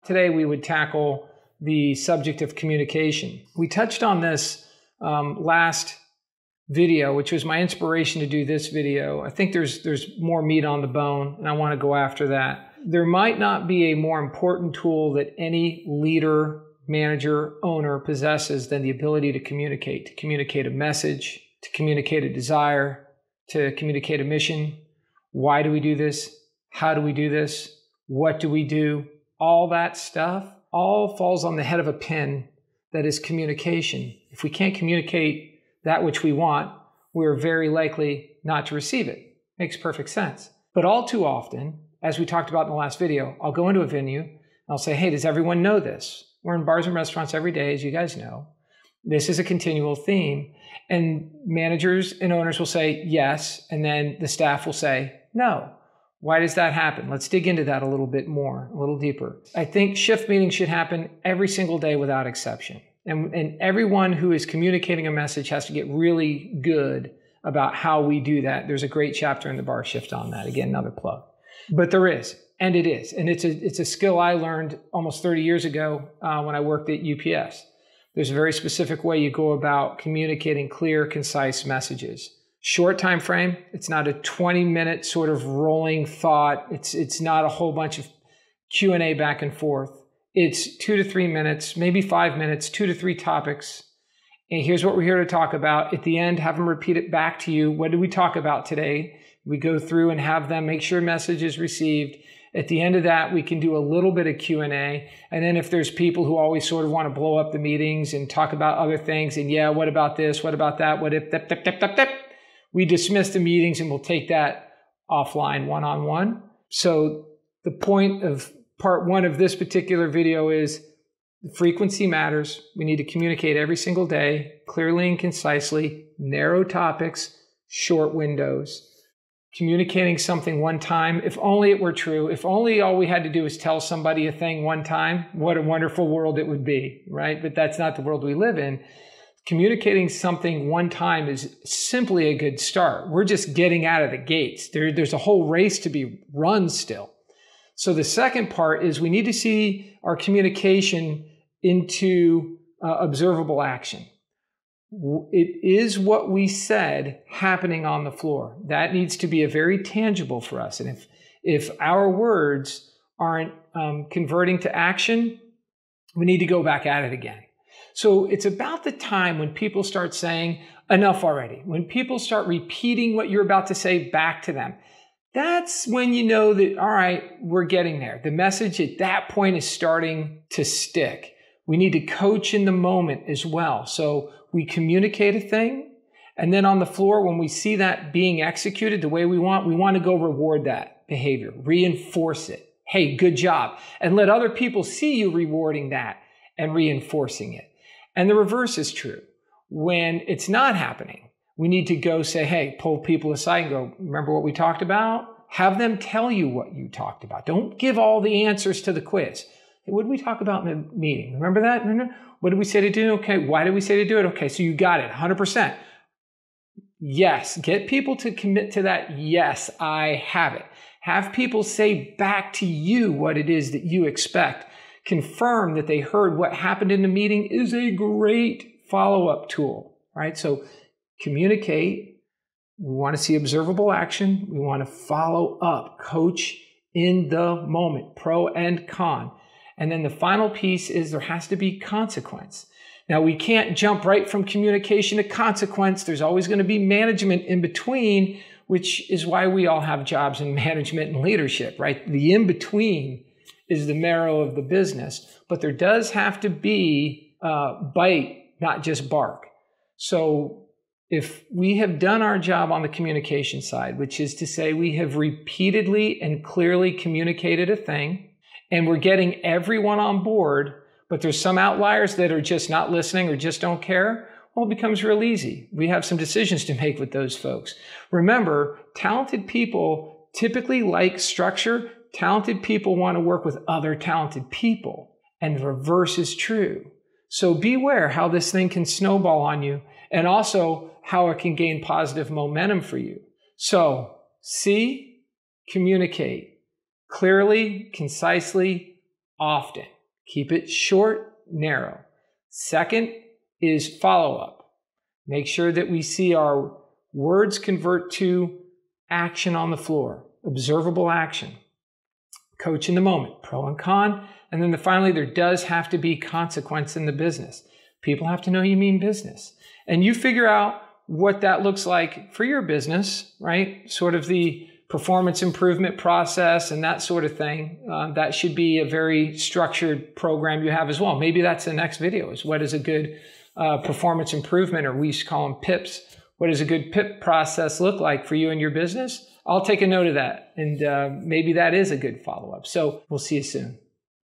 Today we would tackle the subject of communication. We touched on this last video, which was my inspiration to do this video. I think there's more meat on the bone, and I want to go after that. There might not be a more important tool that any leader, manager, owner possesses than the ability to communicate a message, to communicate a desire, to communicate a mission. Why do we do this? How do we do this? What do we do? All that stuff all falls on the head of a pin that is communication. If we can't communicate that which we want, we're very likely not to receive it. Makes perfect sense. But all too often, as we talked about in the last video, I'll go into a venue and I'll say, hey, does everyone know this? We're in bars and restaurants every day, as you guys know. This is a continual theme. And managers and owners will say yes, and then the staff will say no. Why does that happen? Let's dig into that a little bit more, a little deeper. I think shift meetings should happen every single day without exception. And everyone who is communicating a message has to get really good about how we do that. There's a great chapter in the Bar Shift on that. Again, another plug. But there is, and it is. And it's a skill I learned almost 30 years ago when I worked at UPS. There's a very specific way you go about communicating clear, concise messages. Short time frame. It's not a 20-minute sort of rolling thought. It's not a whole bunch of Q&A back and forth. It's 2 to 3 minutes, maybe 5 minutes, 2 to 3 topics. And here's what we're here to talk about. At the end, have them repeat it back to you. What did we talk about today? We go through and have them make sure message is received. At the end of that, we can do a little bit of Q&A. And then if there's people who always sort of want to blow up the meetings and talk about other things, and yeah, what about this? What about that? What if, we dismiss the meetings and we'll take that offline one-on-one. So the point of part one of this particular video is the frequency matters. We need to communicate every single day, clearly and concisely, narrow topics, short windows. Communicating something one time, if only it were true, if only all we had to do is tell somebody a thing one time, what a wonderful world it would be, right? But that's not the world we live in. Communicating something one time is simply a good start. We're just getting out of the gates. There's a whole race to be run still. So the second part is we need to see our communication into observable action. It is what we said happening on the floor. That needs to be a very tangible for us. And if our words aren't converting to action, we need to go back at it again. So it's about the time when people start saying, enough already. When people start repeating what you're about to say back to them, that's when you know that, all right, we're getting there. The message at that point is starting to stick. We need to coach in the moment as well. So we communicate a thing, and then on the floor, when we see that being executed the way we want to go reward that behavior, reinforce it. Hey, good job. And let other people see you rewarding that and reinforcing it. And the reverse is true. When it's not happening, we need to go say, hey, pull people aside and go, remember what we talked about? Have them tell you what you talked about. Don't give all the answers to the quiz. Hey, what did we talk about in the meeting? Remember that? What did we say to do? Okay, why did we say to do it? Okay, so you got it, 100%. Yes, get people to commit to that. Yes, I have it. Have people say back to you what it is that you expect. Confirm that they heard what happened in the meeting is a great follow-up tool, right? So communicate. We want to see observable action. We want to follow up, coach in the moment, pro and con. And then the final piece is there has to be consequence. Now, we can't jump right from communication to consequence. There's always going to be management in between, which is why we all have jobs in management and leadership, right? The in-between is the marrow of the business, but there does have to be bite, not just bark. So if we have done our job on the communication side, which is to say we have repeatedly and clearly communicated a thing, and we're getting everyone on board, but there's some outliers that are just not listening or just don't care, well, it becomes real easy. We have some decisions to make with those folks. Remember, talented people typically like structure. Talented people want to work with other talented people, and the reverse is true. So beware how this thing can snowball on you, and also how it can gain positive momentum for you. So see, communicate clearly, concisely, often. Keep it short, narrow. Second is follow-up. Make sure that we see our words convert to action on the floor, observable action. Coach in the moment, pro and con. And then finally, there does have to be consequence in the business. People have to know you mean business. And you figure out what that looks like for your business, right? Sort of the performance improvement process and that sort of thing. That should be a very structured program you have as well. Maybe that's the next video, is what is a good performance improvement, or we used to call them PIPs. What does a good PIP process look like for you and your business? I'll take a note of that, and maybe that is a good follow-up. So we'll see you soon.